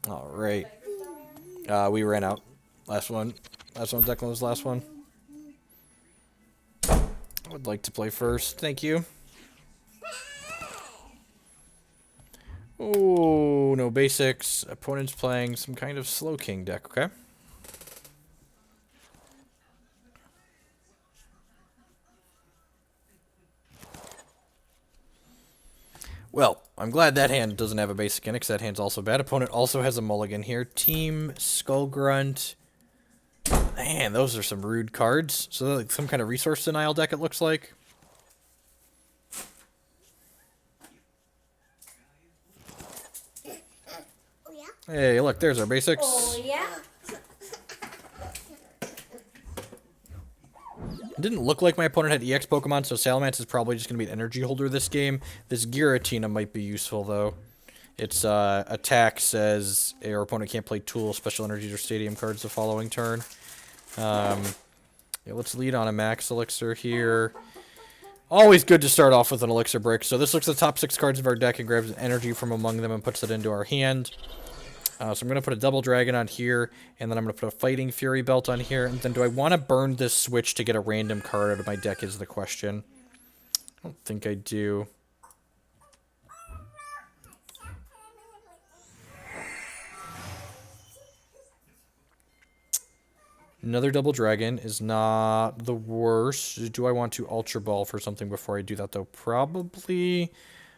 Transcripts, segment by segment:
All right. We ran out. Last one. Last one. Declan was the last one. I would like to play first. Thank you. Oh, no basics. Opponent's playing some kind of Slow King deck, okay? Well, I'm glad that hand doesn't have a basic in it, because that hand's also bad. Opponent also has a mulligan here. Team Skullgrunt. Man, those are some rude cards. So they're like some kind of resource denial deck, it looks like. Hey, look, there's our basics. Oh, yeah? It didn't look like my opponent had EX Pokemon, so Salamence is probably just going to be an energy holder this game. This Giratina might be useful, though. Its attack says your opponent can't play Tool, Special Energies, or Stadium cards the following turn. Yeah, let's lead on a Max Elixir here. Always good to start off with an Elixir Brick. So this looks at the top 6 cards of our deck and grabs energy from among them and puts it into our hand. So I'm going to put a Double Dragon on here, and then I'm going to put a Fighting Fury Belt on here. And then do I want to burn this switch to get a random card out of my deck is the question. I don't think I do. Another Double Dragon is not the worst. Do I want to Ultra Ball for something before I do that, though? Probably.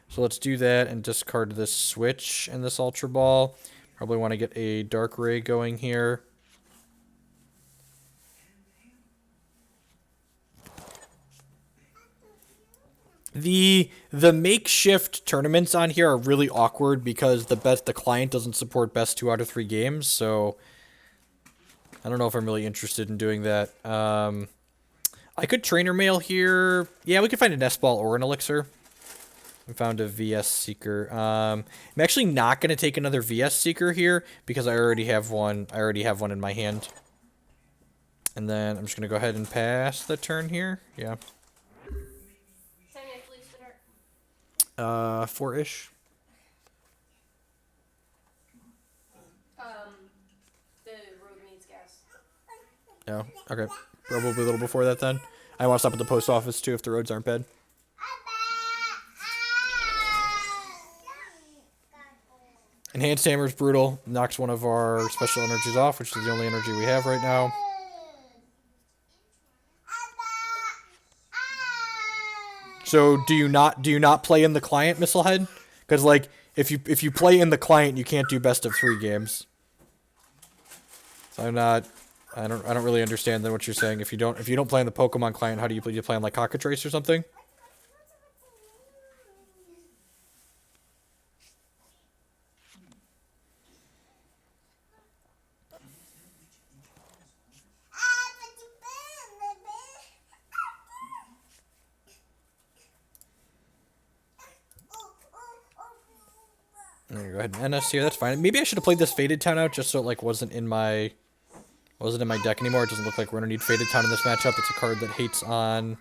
So let's do that and discard this switch and this Ultra Ball. Probably want to get a Darkrai going here. The makeshift tournaments on here are really awkward because the client doesn't support best 2 out of 3 games, so I don't know if I'm really interested in doing that. I could Trainer Mail here. Yeah, we could find a Nest Ball or an Elixir. I found a VS Seeker. I'm actually not going to take another VS Seeker here because I already have one. I already have one in my hand. And then I'm just going to go ahead and pass the turn here. Yeah. 4-ish. The road needs gas. Oh, okay. Probably a little before that then. I want to stop at the post office too if the roads aren't bad. Enhanced Hammer's brutal. Knocks one of our special energies off, which is the only energy we have right now. So do you not play in the client, Missilehead? Because like if you play in the client, you can't do best of 3 games. So I don't really understand then what you're saying. If you don't play in the Pokemon client, how do you play? Do you play on like Cockatrice or something? Go ahead and end us here. That's fine. Maybe I should have played this Faded Town out just so it like wasn't in my deck anymore. It doesn't look like we're gonna need Faded Town in this matchup. It's a card that hates on.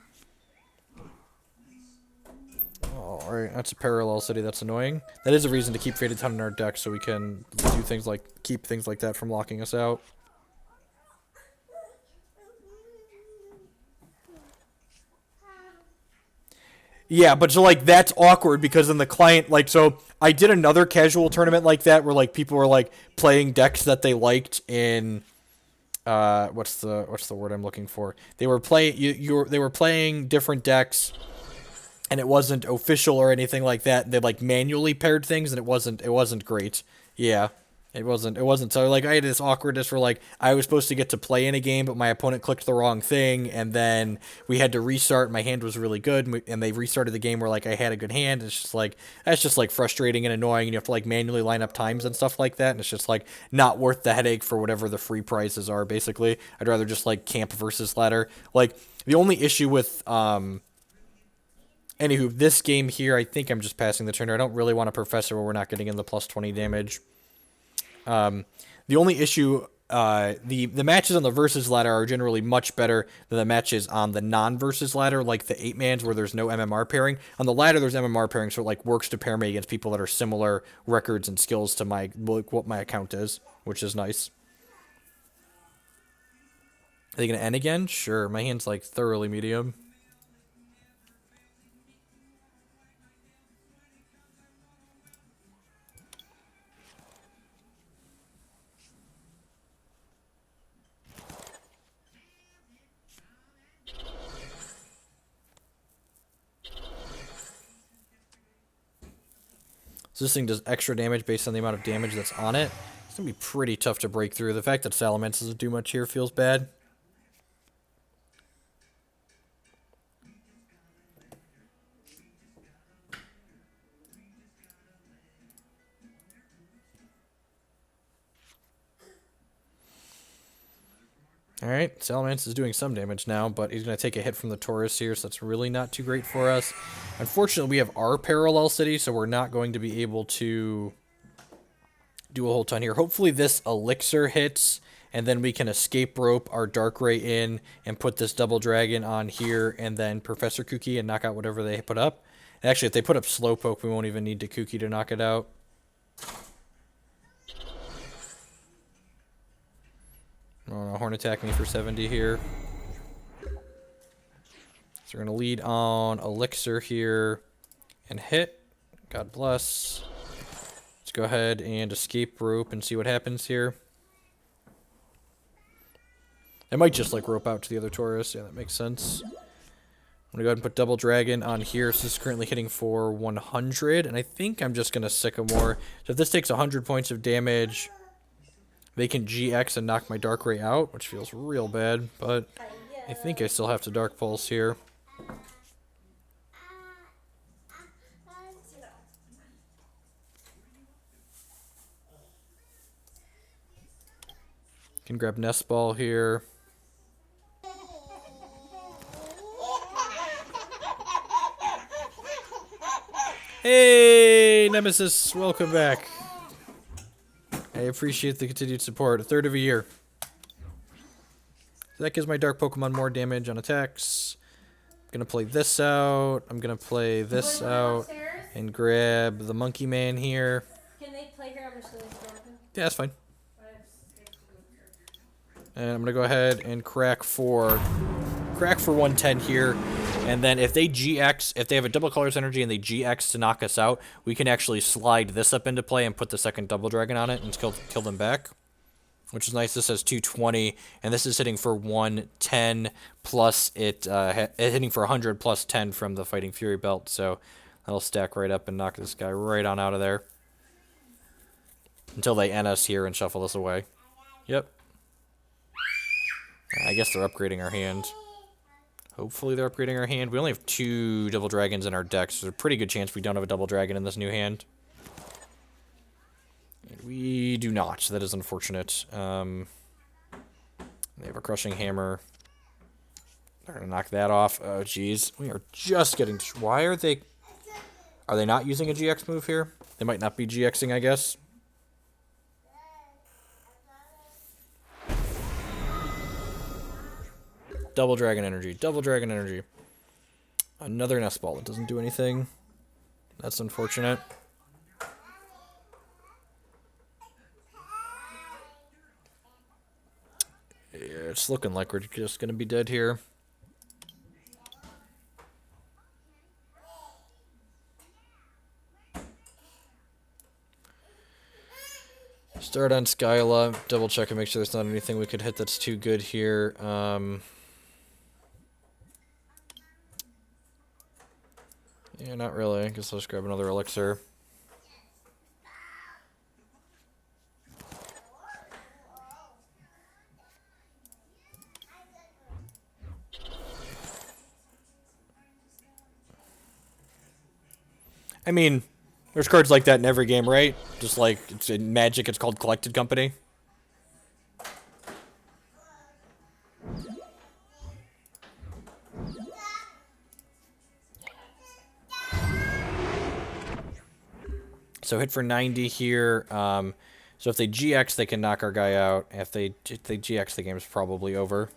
Oh, alright, that's a Parallel City. That's annoying. That is a reason to keep Faded Town in our deck so we can do things like keep things like that from locking us out. Yeah, but so like that's awkward because in the client, like, so I did another casual tournament like that where like people were like playing decks that they liked in what's the word I'm looking for? They were playing they were playing different decks and it wasn't official or anything like that. They like manually paired things and it wasn't great. Yeah. It wasn't. So, like, I had this awkwardness where, like, I was supposed to get to play in a game, but my opponent clicked the wrong thing, and then we had to restart. My hand was really good, and they restarted the game where, like, I had a good hand. It's just, like, that's just, like, frustrating and annoying, and you have to, like, manually line up times and stuff like that, and it's just, like, not worth the headache for whatever the free prizes are, basically. I'd rather just, like, camp versus ladder. Like, the only issue with, anywho, this game here, I think I'm just passing the turn. I don't really want a Professor where we're not getting in the plus 20 damage. The only issue the matches on the versus ladder are generally much better than the matches on the non-versus ladder, like the 8-mans where there's no MMR pairing. On the ladder, there's MMR pairing, so it like works to pair me against people that are similar records and skills to my like, what my account is, which is nice. Are they gonna end again? Sure. My hand's like thoroughly medium. So this thing does extra damage based on the amount of damage that's on it. It's going to be pretty tough to break through. The fact that Salamence doesn't do much here feels bad. Alright, Salamence is doing some damage now, but he's going to take a hit from the Taurus here, so that's really not too great for us. Unfortunately, we have our Parallel City, so we're not going to be able to do a whole ton here. Hopefully this Elixir hits, and then we can Escape Rope our Darkrai in and put this Double Dragon on here, and then Professor Kooky and knock out whatever they put up. And actually, if they put up Slowpoke, we won't even need to Kooky to knock it out. Oh, no, Horn attack me for 70 here. So we're going to lead on Elixir here and hit. God bless. Let's go ahead and Escape Rope and see what happens here. I might just like rope out to the other Taurus. Yeah, that makes sense. I'm going to go ahead and put Double Dragon on here. So this is currently hitting for 100. And I think I'm just going to Sycamore. So if this takes 100 points of damage, they can GX and knock my Darkrai out, which feels real bad, but I think I still have to Dark Pulse here. Can grab Nest Ball here. Hey, Nemesis, welcome back. I appreciate the continued support. A third of a year. So that gives my Dark Pokemon more damage on attacks. I'm going to play this out. I'm going to play this out. And grab the Monkey Man here. Can they play here? I'm just going to open. Yeah, that's fine. And I'm going to go ahead and crack for 110 here. And then if they GX, if they have a double colors energy and they GX to knock us out, we can actually slide this up into play and put the second Double Dragon on it and kill them back. Which is nice. This has 220, and this is hitting for 110 plus it hitting for 100 plus 10 from the Fighting Fury belt. So that'll stack right up and knock this guy right on out of there. Until they end us here and shuffle this away. Yep. I guess they're upgrading our hand. Hopefully they're upgrading our hand. We only have 2 Double Dragons in our deck, so there's a pretty good chance we don't have a Double Dragon in this new hand. And we do not. So that is unfortunate. They have a Crushing Hammer. They're going to knock that off. Oh, jeez. We are just getting... Why are they... Are they not using a GX move here? They might not be GXing, I guess. Double Dragon Energy. Double Dragon Energy. Another Nest Ball that doesn't do anything. That's unfortunate. Yeah, it's looking like we're just going to be dead here. Start on Skyla. Double check and make sure there's not anything we could hit that's too good here. Yeah, not really. I guess I'll just grab another Elixir. I mean, there's cards like that in every game, right? Just like it's in Magic, it's called Collected Company. So hit for 90 here. So if they GX, they can knock our guy out. If they GX, the game's probably over.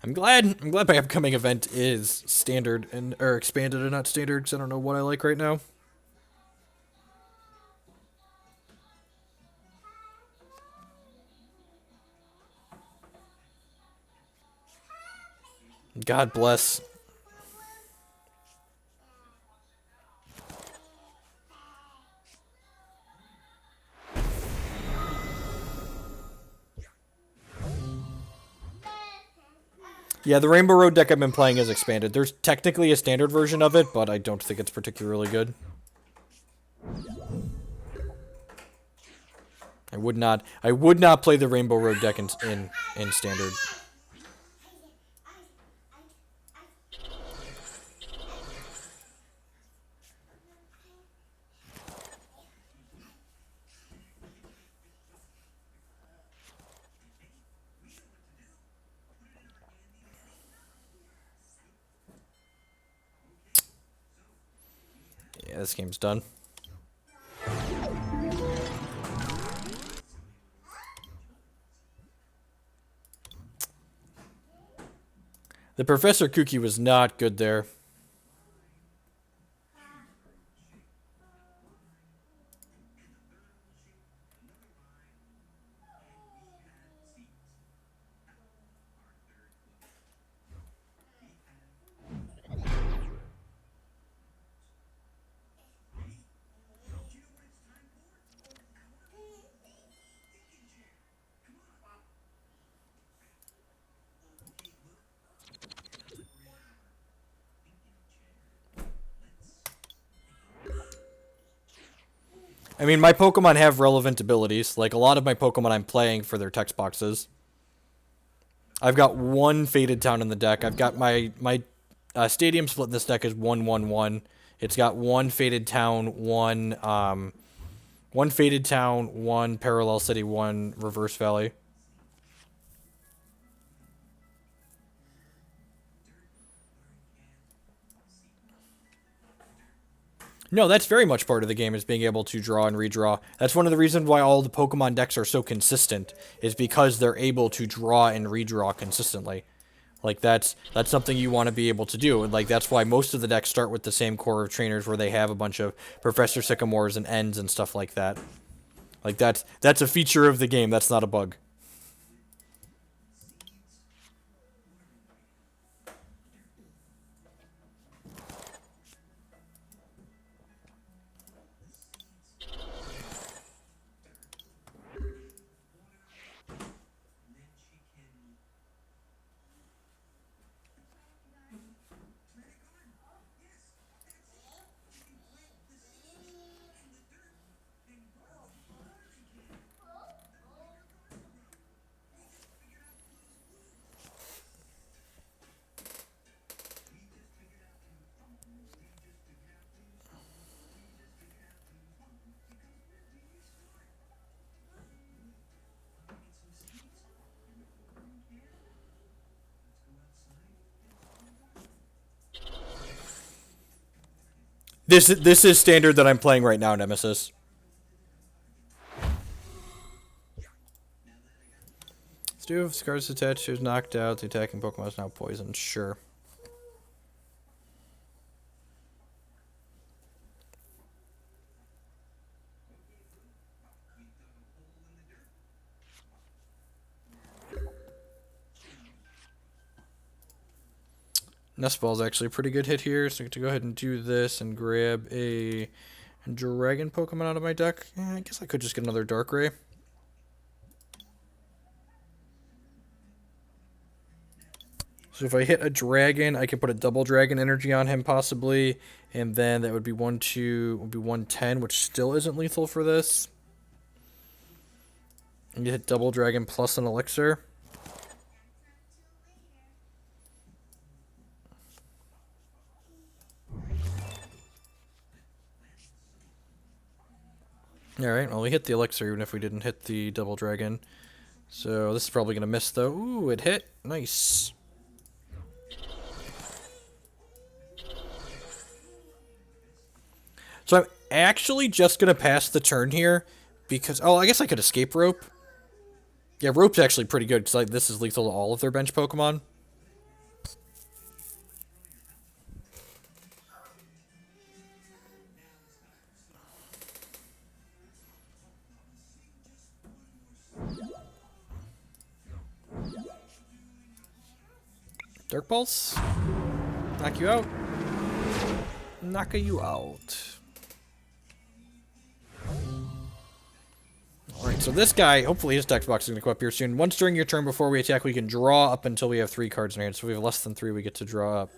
I'm glad my upcoming event is standard or expanded and not standard, because I don't know what I like right now. God bless. Yeah, the Rainbow Road deck I've been playing is expanded. There's technically a standard version of it, but I don't think it's particularly good. I would not play the Rainbow Road deck in standard. Yeah, this game's done. The Professor Kooky was not good there. I mean, my Pokemon have relevant abilities. Like, a lot of my Pokemon I'm playing for their text boxes. I've got one Faded Town in the deck. I've got my Stadium Split in this deck is 1/1/1. It's got one Faded Town, one Faded Town, one Parallel City, one Reverse Valley. No, that's very much part of the game, is being able to draw and redraw. That's one of the reasons why all the Pokemon decks are so consistent, is because they're able to draw and redraw consistently. Like, that's something you want to be able to do. And, like, that's why most of the decks start with the same core of trainers, where they have a bunch of Professor Sycamores and Ends and stuff like that. Like, that's a feature of the game. That's not a bug. This is standard that I'm playing right now, Nemesis. Stu, if Scar's attached, she was knocked out. The attacking Pokemon is now poisoned. Sure. Nest Ball's actually a pretty good hit here, so I get to go ahead and do this and grab a Dragon Pokemon out of my deck. Yeah, I guess I could just get another Darkrai. So if I hit a Dragon, I can put a double Dragon energy on him possibly, and then that would be 1/2, would be 1/10, which still isn't lethal for this. And you hit double Dragon plus an Elixir. Alright, well, we hit the Elixir even if we didn't hit the double Dragon. So this is probably going to miss, though. Ooh, it hit. Nice. So actually just going to pass the turn here because... Oh, I guess I could Escape Rope. Yeah, Rope's actually pretty good because this is lethal to all of their bench Pokemon. Dark Pulse. Knock you out. Knock you out. Alright, so this guy, hopefully his deck box is going to come up here soon. Once during your turn before we attack, we can draw up until we have 3 cards in our hand. So if we have less than 3, we get to draw up.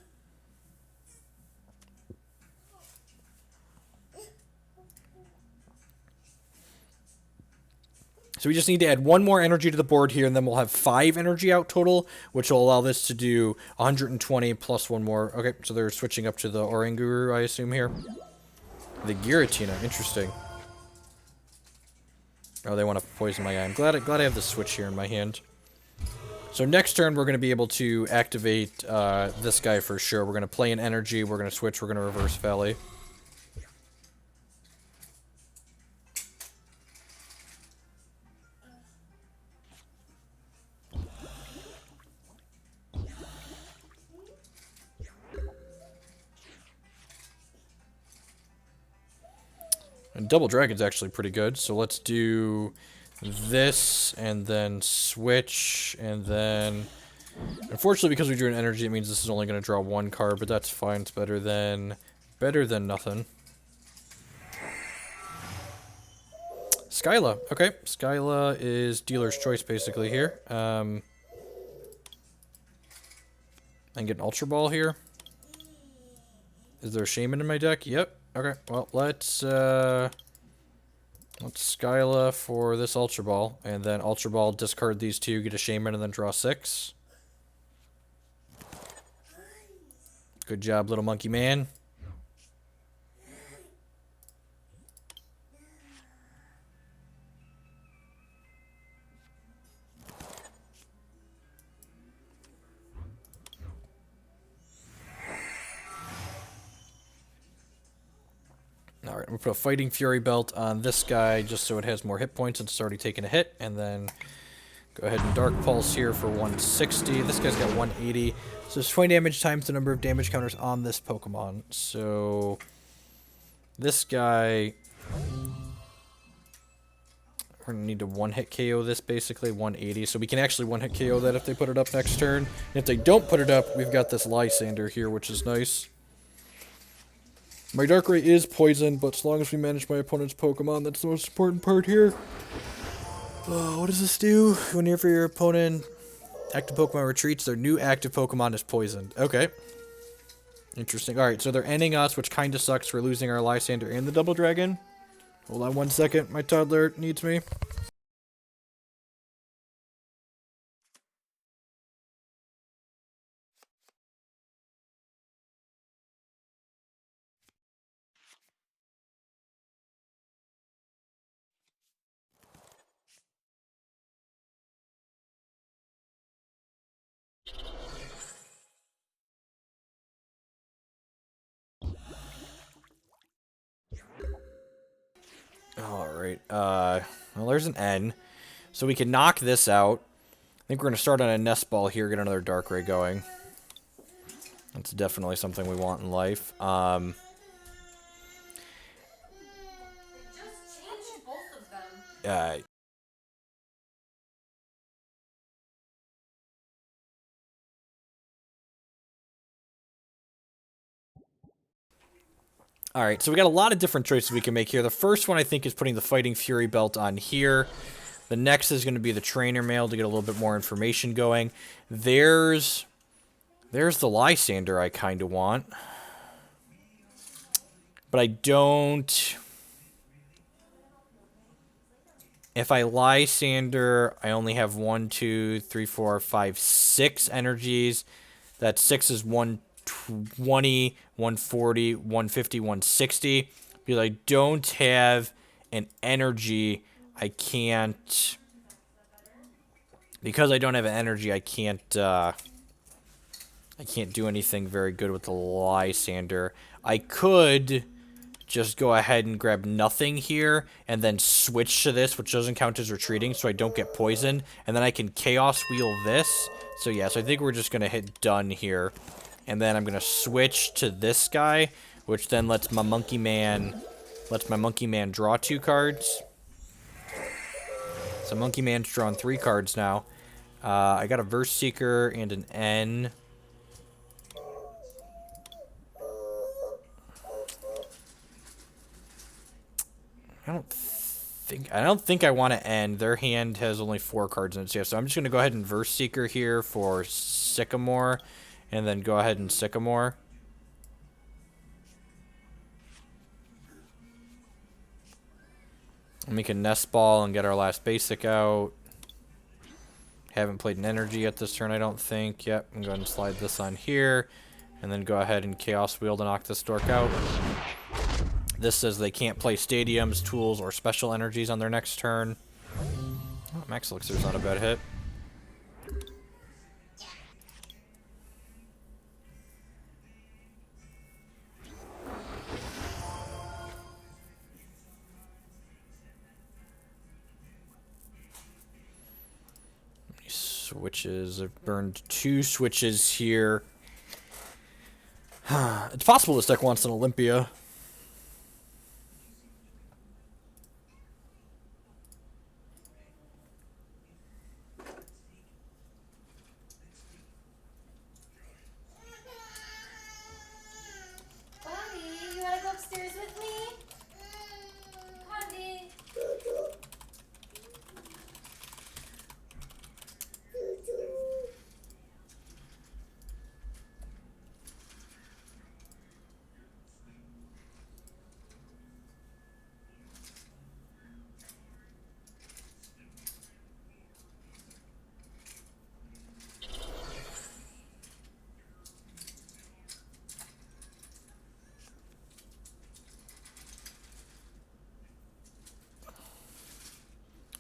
So we just need to add 1 more energy to the board here, and then we'll have 5 energy out total, which will allow this to do 120 plus 1 more. Okay, so they're switching up to the Oranguru, I assume, here. The Giratina, interesting. Oh, they want to poison my guy. I'm glad I have the switch here in my hand. So next turn, we're going to be able to activate this guy for sure. We're going to play an energy, we're going to switch, we're going to Reverse Valley. And Double Dragon's actually pretty good, so let's do this, and then switch, and then... Unfortunately, because we drew an energy, it means this is only going to draw 1 card, but that's fine. It's better than nothing. Skyla. Okay, Skyla is dealer's choice, basically, here. I can get an Ultra Ball here. Is there a Shaymin in my deck? Yep. Okay, well, let's Skyla for this Ultra Ball, and then Ultra Ball, discard these 2, get a Shaymin, and then draw 6. Good job, little monkey man. Alright, I'm going to put a Fighting Fury Belt on this guy just so it has more hit points since it's already taken a hit. And then go ahead and Dark Pulse here for 160. This guy's got 180. So it's 20 damage times the number of damage counters on this Pokemon. So this guy... We're going to need to one-hit KO this, basically, 180. So we can actually one-hit KO that if they put it up next turn. And if they don't put it up, we've got this Lysandre here, which is nice. My Darkrai is poisoned, but as long as we manage my opponent's Pokemon, that's the most important part here. What does this do? Whenever your opponent active Pokemon retreats, their new active Pokemon is poisoned. Okay. Interesting. Alright, so they're ending us, which kind of sucks for losing our Lysandre and the Double Dragon. Hold on 1 second. My toddler needs me. Alright, well, there's an N. So we can knock this out. I think we're going to start on a Nest Ball here, get another Darkrai going. That's definitely something we want in life. Just change both of them. Alright, so we got a lot of different choices we can make here. The first one, I think, is putting the Fighting Fury Belt on here. The next is going to be the Trainer Mail to get a little bit more information going. There's the Lysandre I kind of want. But I don't... If I Lysandre, I only have 1, 2, 3, 4, 5, 6 energies. That 6 is 120, 140, 150, 160. Because I don't have an energy, I can't... Because I don't have an energy, I can't do anything very good with the Lysandre. I could just go ahead and grab nothing here, and then switch to this, which doesn't count as retreating, so I don't get poisoned. And then I can Chaos Wheel this. So yeah, so I think we're just going to hit done here. And then I'm going to switch to this guy, which then lets my Monkey Man draw 2 cards. So Monkey Man's drawn 3 cards now. I got a Verse Seeker and an N. I don't think I want to end. Their hand has only 4 cards in it, so I'm just going to go ahead and Verse Seeker here for Sycamore, and then go ahead and Sycamore. And we can Nest Ball and get our last basic out. Haven't played an energy yet this turn, I don't think. Yep, I'm going to slide this on here, and then go ahead and Chaos Wheel to knock this dork out. This says they can't play stadiums, tools, or special energies on their next turn. Oh, Max Elixir's not a bad hit. Switches. I've burned 2 switches here. It's possible this deck wants an Olympia.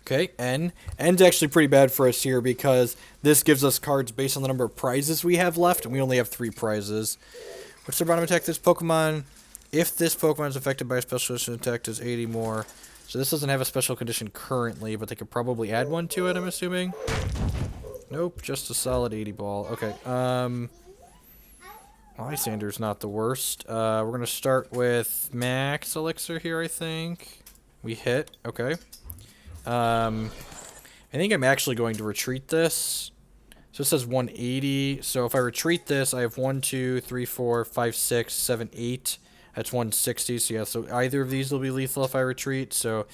Okay, N. N's actually pretty bad for us here because this gives us cards based on the number of prizes we have left, and we only have 3 prizes. What's the bottom attack? This Pokemon, if this Pokemon is affected by a special condition attack, does 80 more. So this doesn't have a special condition currently, but they could probably add one to it, I'm assuming. Nope, just a solid 80 ball. Okay, Lysander's not the worst. We're going to start with Max Elixir here, I think. We hit. Okay. I think I'm actually going to retreat this. So it says 180. So if I retreat this, I have 1, 2, 3, 4, 5, 6, 7, 8. That's 160. So yeah, so either of these will be lethal if I retreat. So,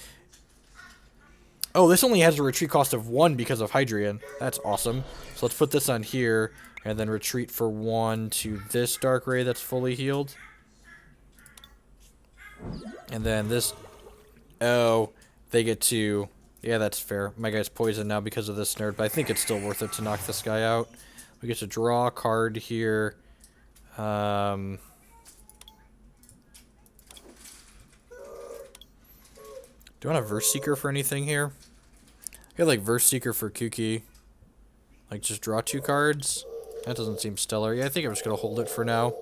oh, this only has a retreat cost of 1 because of Hydreigon. That's awesome. So let's put this on here and then retreat for 1 to this Darkrai that's fully healed. And then this, oh, they get to... Yeah, that's fair. My guy's poisoned now because of this nerd, but I think it's still worth it to knock this guy out. We get to draw a card here. Do I want a Verse Seeker for anything here? I got like Verse Seeker for Kuki. Like just draw 2 cards. That doesn't seem stellar. Yeah, I think I'm just gonna hold it for now.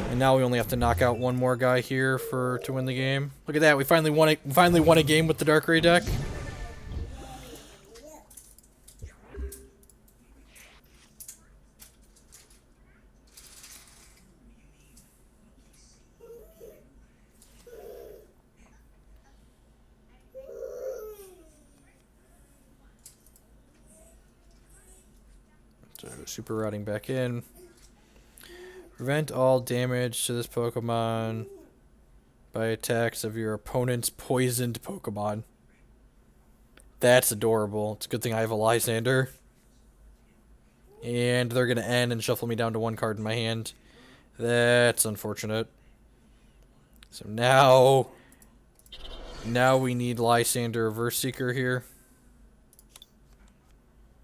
And now we only have to knock out 1 more guy here to win the game. Look at that, we finally won a game with the Darkrai deck. So Super Rodding back in. Prevent all damage to this Pokemon by attacks of your opponent's poisoned Pokemon. That's adorable. It's a good thing I have a Lysander. And they're going to end and shuffle me down to 1 card in my hand. That's unfortunate. So now we need Lysander Reverse Seeker here.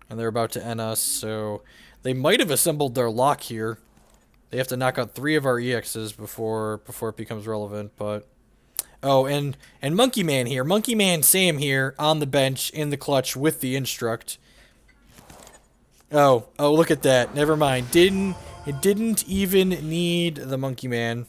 And they're about to end us, so they might have assembled their lock here. They have to knock out 3 of our EXs before it becomes relevant, but... Oh, and Monkey Man here. Monkey Man Sam here on the bench in the clutch with the Instruct. Oh, look at that. Never mind. It didn't even need the Monkey Man.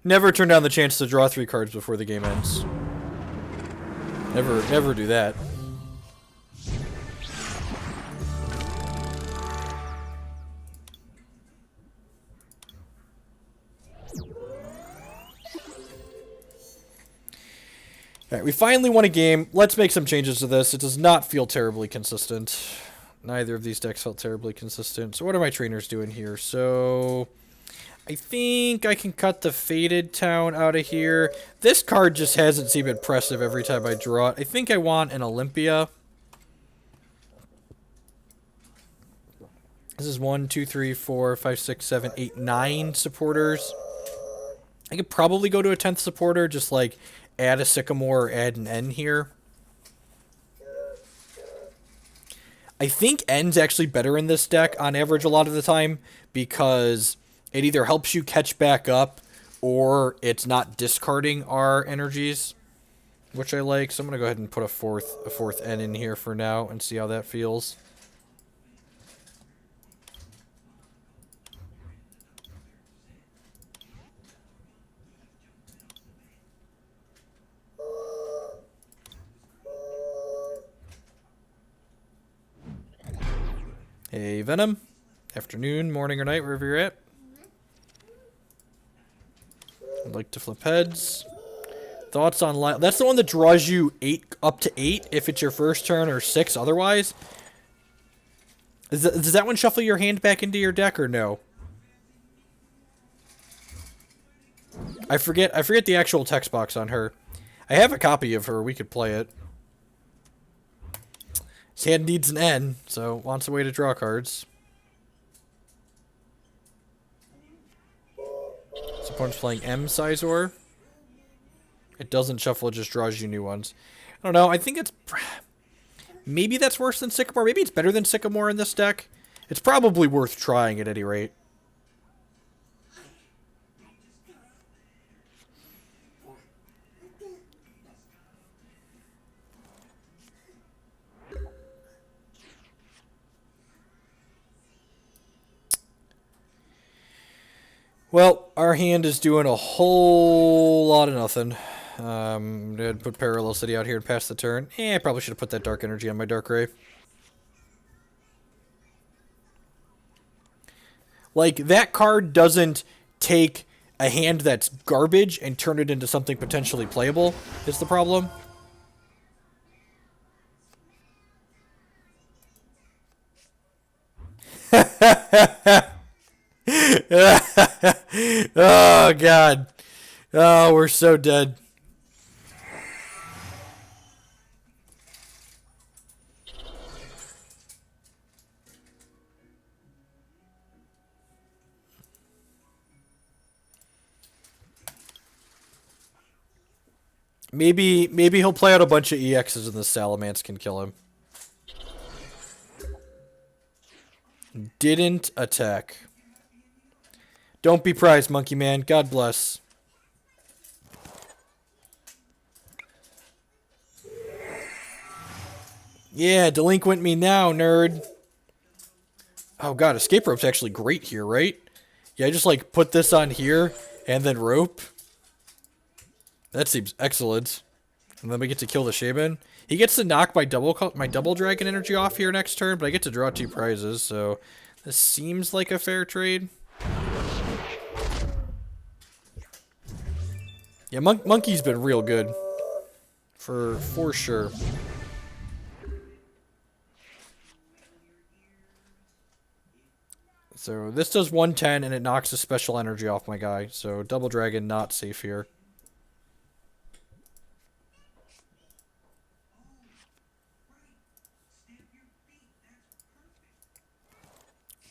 Never turn down the chance to draw 3 cards before the game ends. Never do that. Alright, we finally won a game. Let's make some changes to this. It does not feel terribly consistent. Neither of these decks felt terribly consistent. So what are my trainers doing here? So I think I can cut the Faded Town out of here. This card just hasn't seemed impressive every time I draw it. I think I want an Olympia. This is 1, 2, 3, 4, 5, 6, 7, 8, 9 supporters. I could probably go to a 10th supporter, just like add a Sycamore or add an N here. I think N's actually better in this deck on average a lot of the time because it either helps you catch back up or it's not discarding our energies, which I like. So I'm going to go ahead and put a fourth N in here for now and see how that feels. Hey, Venom. Afternoon, morning, or night, wherever you're at. I'd like to flip heads. Thoughts on... That's the one that draws you up to 8 if it's your first turn or 6 otherwise. Does that one shuffle your hand back into your deck or no? I forget the actual text box on her. I have a copy of her. We could play it. His hand needs an N, so wants a way to draw cards. This opponent's playing M Sizor. It doesn't shuffle, it just draws you new ones. I don't know, I think it's... Maybe that's worse than Sycamore. Maybe it's better than Sycamore in this deck. It's probably worth trying at any rate. Well, our hand is doing a whole lot of nothing. I'm going to put Parallel City out here and pass the turn. I probably should have put that Dark Energy on my Darkrai. Like, that card doesn't take a hand that's garbage and turn it into something potentially playable, is the problem. Oh, God. Oh, we're so dead. Maybe he'll play out a bunch of EXs and the Salamence can kill him. Didn't attack. Don't be prized, Monkey Man. God bless. Yeah, delinquent me now, nerd. Oh god, Escape Rope's actually great here, right? Yeah, just like put this on here and then rope. That seems excellent. And then we get to kill the Shaymin. He gets to knock my double dragon energy off here next turn, but I get to draw 2 prizes, so this seems like a fair trade. Yeah, Monkey's been real good. For sure. So this does 110 and it knocks the special energy off my guy. So double dragon not safe here.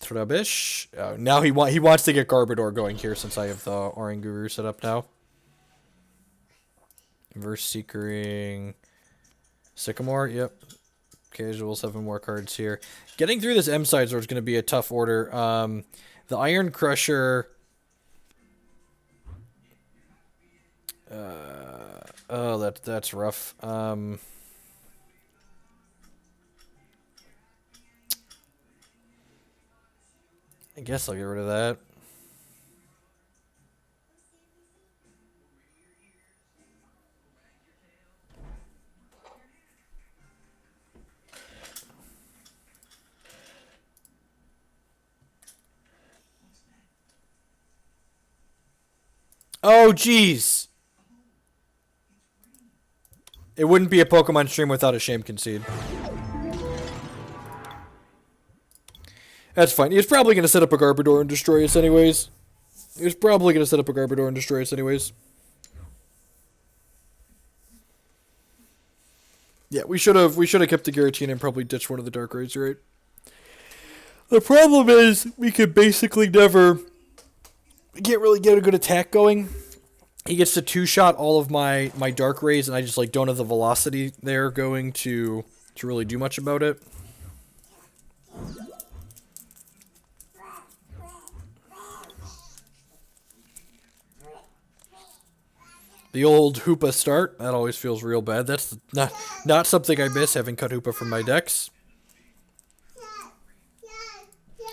Trubbish. Now he wants to get Garbodor going here since I have the Oranguru set up now. Reverse Seekering Sycamore. Yep. Casuals, 7 more cards here. Getting through this M side sword is going to be a tough order. The Iron Crusher. Oh, that's rough. I guess I'll get rid of that. Oh, jeez. It wouldn't be a Pokemon stream without a shame concede. That's fine. He's probably going to set up a Garbodor and destroy us anyways. Yeah, we should have kept the Giratina and probably ditched one of the Darkrai's, right? The problem is we could basically never. We can't really get a good attack going. He gets to 2-shot all of my Darkrai's, and I just like don't have the velocity there going to really do much about it. The old Hoopa start, that always feels real bad. That's not something I miss, having cut Hoopa from my decks.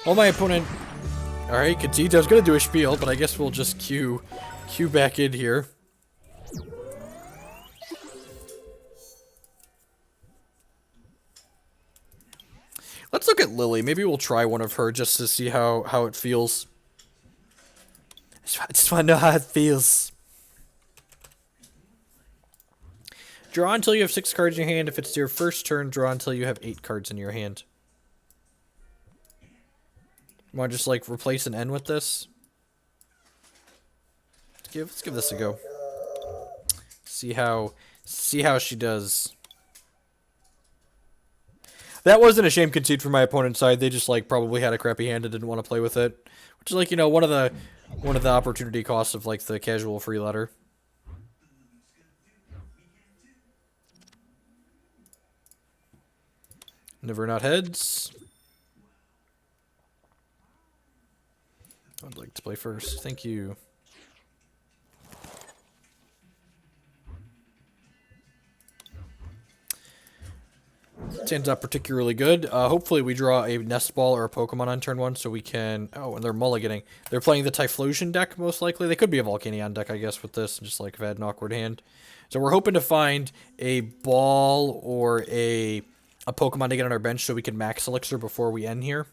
Oh, my opponent. Alright, Katita, I was going to do a spiel, but I guess we'll just queue back in here. Let's look at Lillie. Maybe we'll try one of her just to see how it feels. I just want to know how it feels. Draw until you have 6 cards in your hand. If it's your first turn, draw until you have 8 cards in your hand. Want to just like replace an N with this? Let's give this a go. See how she does. That wasn't a shame concede from my opponent's side. They just like probably had a crappy hand and didn't want to play with it, which is like, you know, one of the opportunity costs of like the casual free letter. Never not heads. I'd like to play first. Thank you. Stands up particularly good. Hopefully we draw a Nest Ball or a Pokemon on turn 1 so we can... Oh, and they're mulliganing. They're playing the Typhlosion deck, most likely. They could be a Volcanion deck, I guess, with this. Just like have had an awkward hand. So we're hoping to find a ball or a Pokemon to get on our bench so we can Max Elixir before we end here.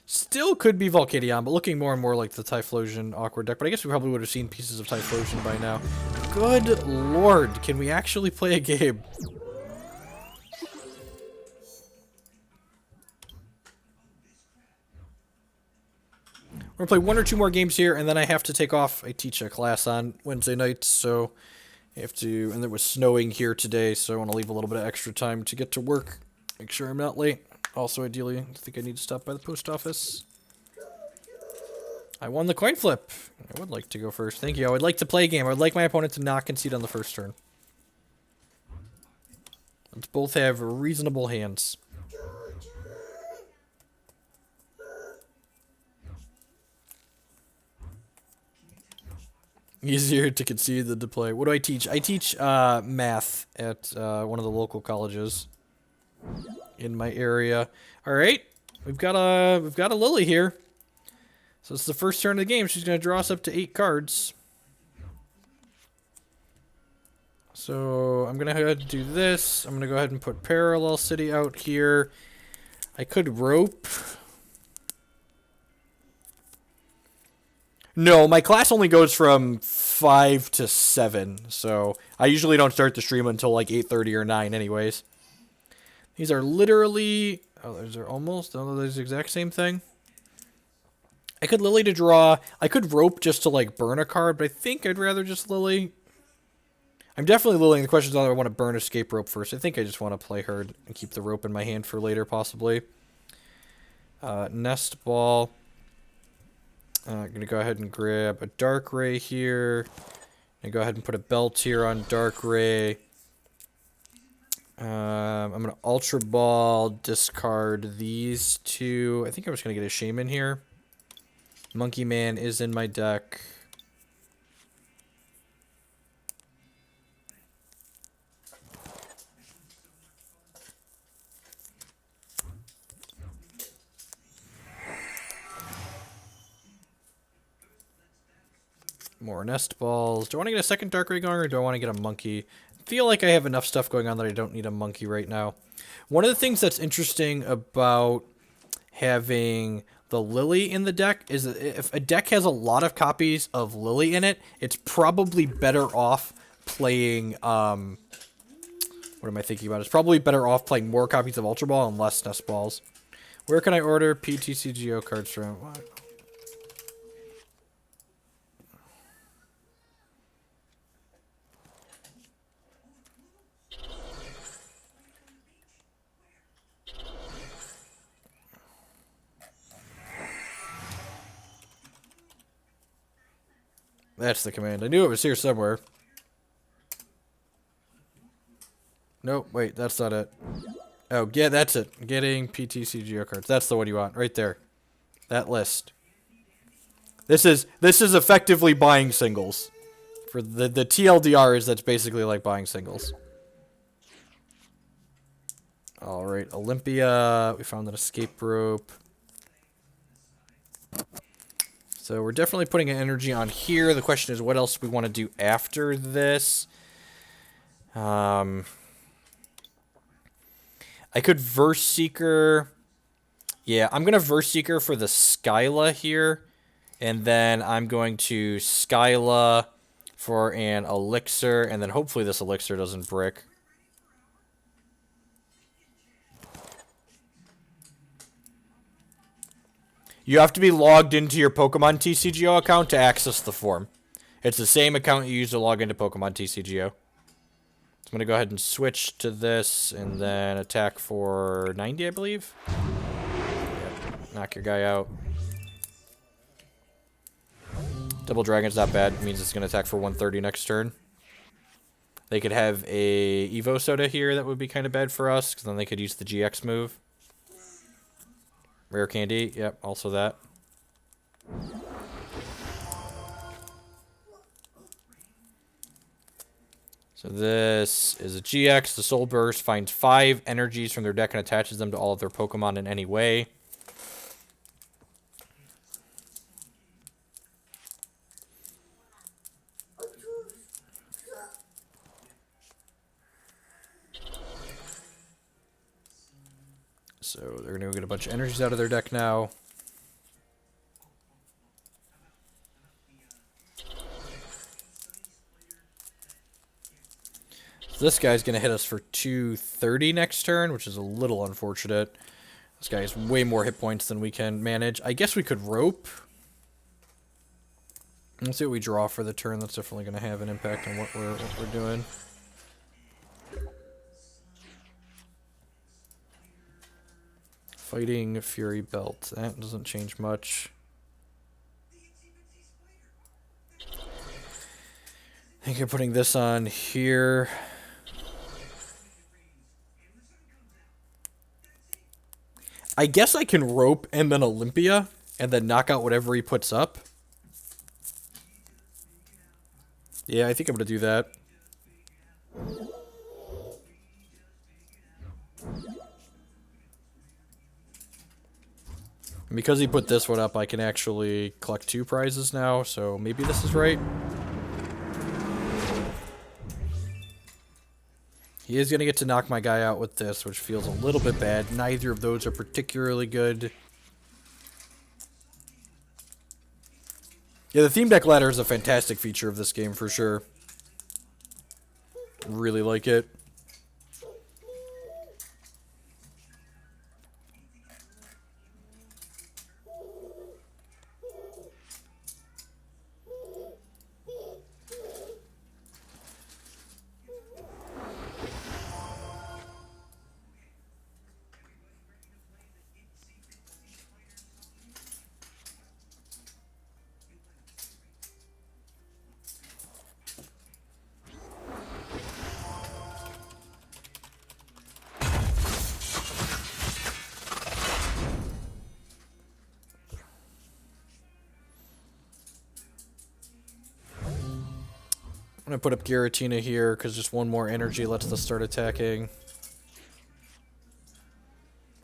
Still could be Volcanion, but looking more and more like the Typhlosion awkward deck. But I guess we probably would have seen pieces of Typhlosion by now. Good lord, can we actually play a game? We're going to play 1 or 2 more games here, and then I have to take off. I teach a class on Wednesday nights, so I have to... And it was snowing here today, so I want to leave a little bit of extra time to get to work. Make sure I'm not late. Also, ideally, I think I need to stop by the post office. I won the coin flip. I would like to go first. Thank you. I would like to play a game. I would like my opponent to not concede on the first turn. Let's both have reasonable hands. Easier to concede than to play. What do I teach? I teach math at one of the local colleges in my area. All right, we've got a Lillie here. So it's the first turn of the game. She's going to draw us up to 8 cards. So I'm going to go ahead and do this. I'm going to go ahead and put Parallel City out here. I could rope. No, my class only goes from 5 to 7. So I usually don't start the stream until like 8:30 or 9 anyways. These are literally... Oh, those are almost... Oh, those are the exact same thing. I could Lillie to draw... I could rope just to, like, burn a card, but I think I'd rather just Lillie. I'm definitely lulling. The question is whether I want to burn Escape Rope first. I think I just want to play her and keep the rope in my hand for later, possibly. Nest Ball. I'm going to go ahead and grab a Darkrai here. And go ahead and put a belt here on Darkrai. I'm going to Ultra Ball, discard these two. I think I'm just going to get a Shaymin here. Monkey Man is in my deck. More Nest Balls. Do I want to get a second Darkrai going, or do I want to get a Monkey? I feel like I have enough stuff going on that I don't need a Monkey right now. One of the things that's interesting about having the Lillie in the deck is that if a deck has a lot of copies of Lillie in it, it's probably better off playing, what am I thinking about? It's probably better off playing more copies of Ultra Ball and less Nest Balls. Where can I order TCGO cards from? What? That's the command. I knew it was here somewhere. Nope, wait, that's not it. Oh, yeah, that's it. Getting PTCGO cards. That's the one you want, right there. That list. This is effectively buying singles. For the TLDR is that's basically like buying singles. Alright, Olympia. We found an escape rope. So we're definitely putting an energy on here. The question is what else we want to do after this. I could Verse Seeker. Yeah, I'm going to Verse Seeker for the Skyla here. And then I'm going to Skyla for an Elixir. And then hopefully this Elixir doesn't brick. You have to be logged into your Pokemon TCGO account to access the form. It's the same account you use to log into Pokemon TCGO. So I'm going to go ahead and switch to this and then attack for 90, I believe. Yep. Knock your guy out. Double Dragon's not bad. It means it's going to attack for 130 next turn. They could have a Evo Soda here that would be kind of bad for us, because then they could use the GX move. Rare Candy, yep, also that. So this is a GX. The Soul Burst finds 5 energies from their deck and attaches them to all of their Pokemon in any way. So they're going to get a bunch of energies out of their deck now. So this guy's going to hit us for 230 next turn, which is a little unfortunate. This guy has way more hit points than we can manage. I guess we could rope. Let's see what we draw for the turn. That's definitely going to have an impact on what we're doing. Fighting Fury Belt. That doesn't change much. I think I'm putting this on here. I guess I can rope and then Olympia and then knock out whatever he puts up. Yeah, I think I'm going to do that. And because he put this one up, I can actually collect 2 prizes now, so maybe this is right. He is going to get to knock my guy out with this, which feels a little bit bad. Neither of those are particularly good. Yeah, the theme deck ladder is a fantastic feature of this game for sure. Really like it. I'm gonna put up Giratina here because just one more energy lets us start attacking.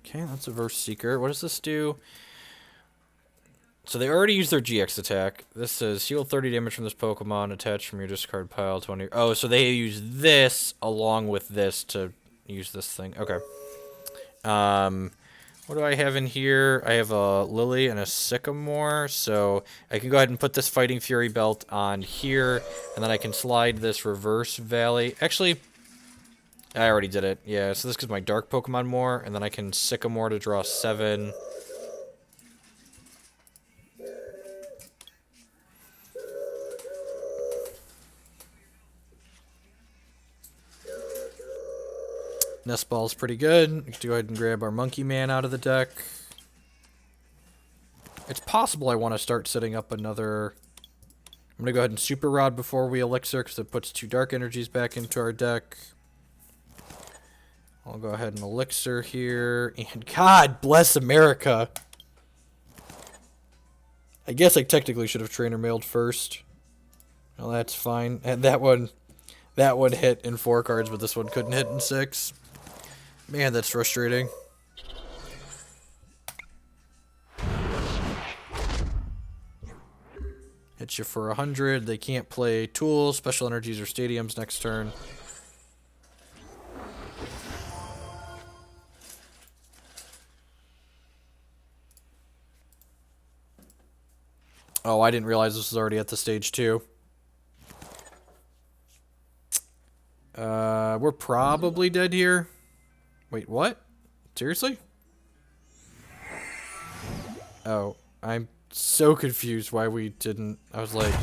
Okay, that's a Verse Seeker. What does this do? So they already used their GX attack. This says heal 30 damage from this Pokemon attached from your discard pile 20. Oh, so they use this along with this to use this thing. Okay. What do I have in here? I have a Lillie and a Sycamore, so I can go ahead and put this Fighting Fury belt on here, and then I can slide this Reverse Valley. Actually, I already did it. Yeah, so this gives my Dark Pokemon more, and then I can Sycamore to draw 7. Nest Ball's pretty good. We can go ahead and grab our Monkey Man out of the deck. It's possible I want to start setting up another... I'm going to go ahead and Super Rod before we Elixir, because it puts 2 Dark Energies back into our deck. I'll go ahead and Elixir here. And God bless America! I guess I technically should have Trainer Mailed first. Well, that's fine. And that one hit in 4 cards, but this one couldn't hit in 6. Man, that's frustrating. Hits you for 100. They can't play tools, special energies, or stadiums next turn. Oh, I didn't realize this was already at the stage 2. We're probably dead here. Wait, what? Seriously? Oh, I'm so confused why we didn't. I was like...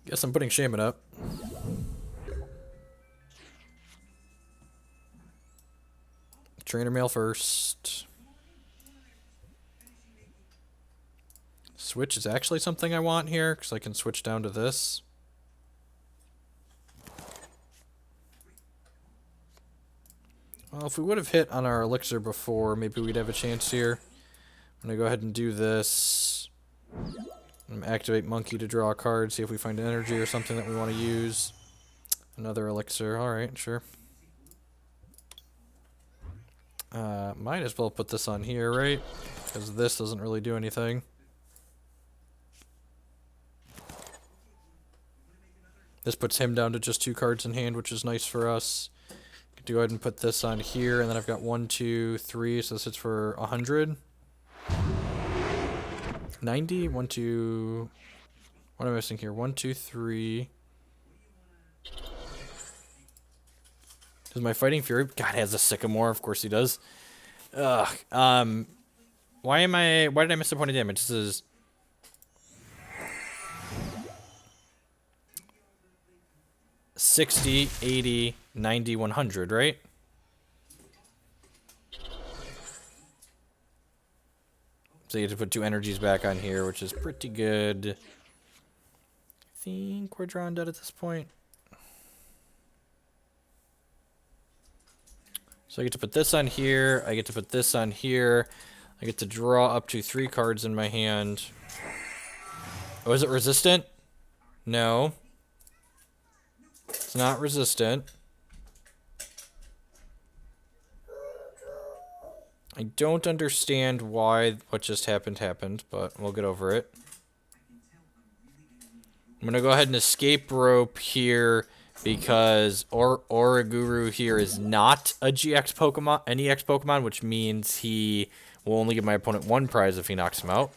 Guess I'm putting Shaymin up. Trainer Mail first. Switch is actually something I want here, because I can switch down to this. Well, if we would have hit on our Elixir before, maybe we'd have a chance here. I'm going to go ahead and do this. Activate Monkey to draw a card, see if we find energy or something that we want to use. Another Elixir, alright, sure. Might as well put this on here, right? Because this doesn't really do anything. This puts him down to just 2 cards in hand, which is nice for us. Go ahead and put this on here, and then I've got 1, 2, 3, so this hits for 100. 90? 1, 2... What am I missing here? 1, 2, 3... Does my Fighting Fury... God, he has a Sycamore. Of course he does. Ugh. Why did I miss a point of damage? This is... $60, $80, $90, $100, right? So you have to put 2 energies back on here, which is pretty good. I think we're drawn dead at this point. So I get to put this on here. I get to put this on here. I get to draw up to 3 cards in my hand. Oh, is it resistant? No. It's not resistant. I don't understand why what just happened, but we'll get over it. I'm going to go ahead and Escape Rope here because Oranguru here is not a GX Pokemon, an EX Pokemon, which means he will only give my opponent 1 prize if he knocks him out.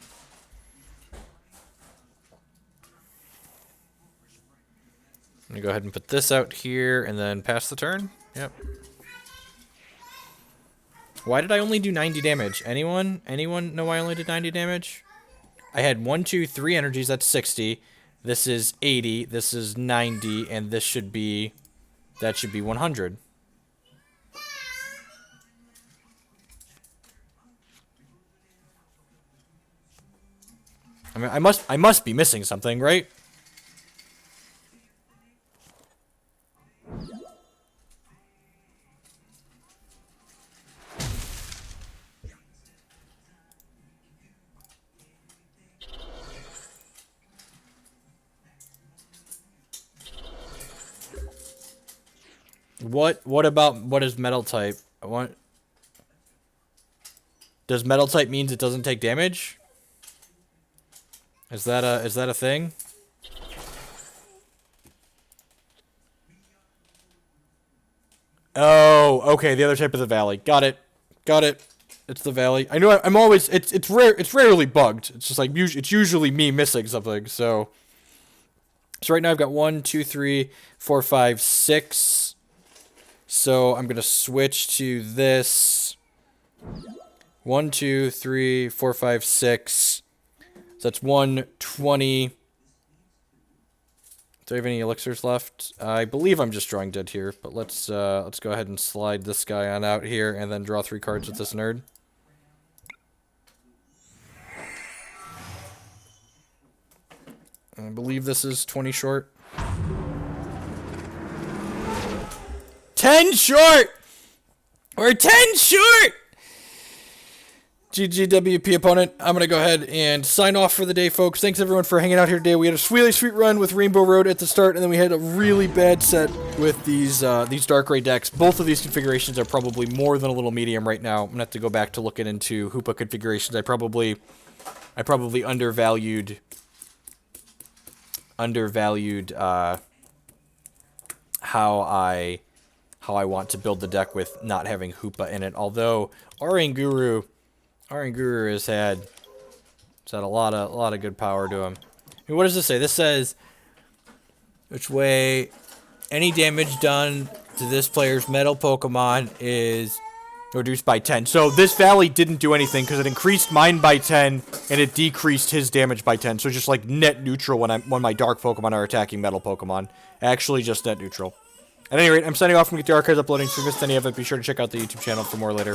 I'm going to go ahead and put this out here and then pass the turn. Yep. Why did I only do 90 damage? Anyone? Anyone know why I only did 90 damage? I had 1, 2, 3 energies, that's 60. This is 80, this is 90, and this should be... That should be 100. I mean, I must be missing something, right? What is metal type? Does metal type means it doesn't take damage? Is that a thing? Oh, okay, the other type of the valley. Got it. Got it. It's the valley. I know I'm always it's rarely bugged. It's just like it's usually me missing something. So right now I've got 1, 2, 3, 4, 5, 6. So I'm gonna switch to this. 1, 2, 3, 4, 5, 6. So that's 120. Do I have any elixirs left? I believe I'm just drawing dead here, but let's go ahead and slide this guy on out here and then draw 3 cards with this nerd. I believe this is 20 short. 10 short! We're 10 short! GGWP opponent. I'm going to go ahead and sign off for the day, folks. Thanks, everyone, for hanging out here today. We had a really sweet run with Rainbow Road at the start, and then we had a really bad set with these Darkrai decks. Both of these configurations are probably more than a little medium right now. I'm going to have to go back to looking into Hoopa configurations. I probably undervalued how I want to build the deck with not having Hoopa in it. Although Oranguru has had a lot of good power to him. I mean, what does this say? This says which way any damage done to this player's metal Pokemon is reduced by 10. So this valley didn't do anything because it increased mine by 10 and it decreased his damage by 10. So just like net neutral when my dark Pokemon are attacking metal Pokemon. Actually just net neutral. At any rate, I'm signing off from Get the Archives uploading, so if you missed any of it, be sure to check out the YouTube channel for more later.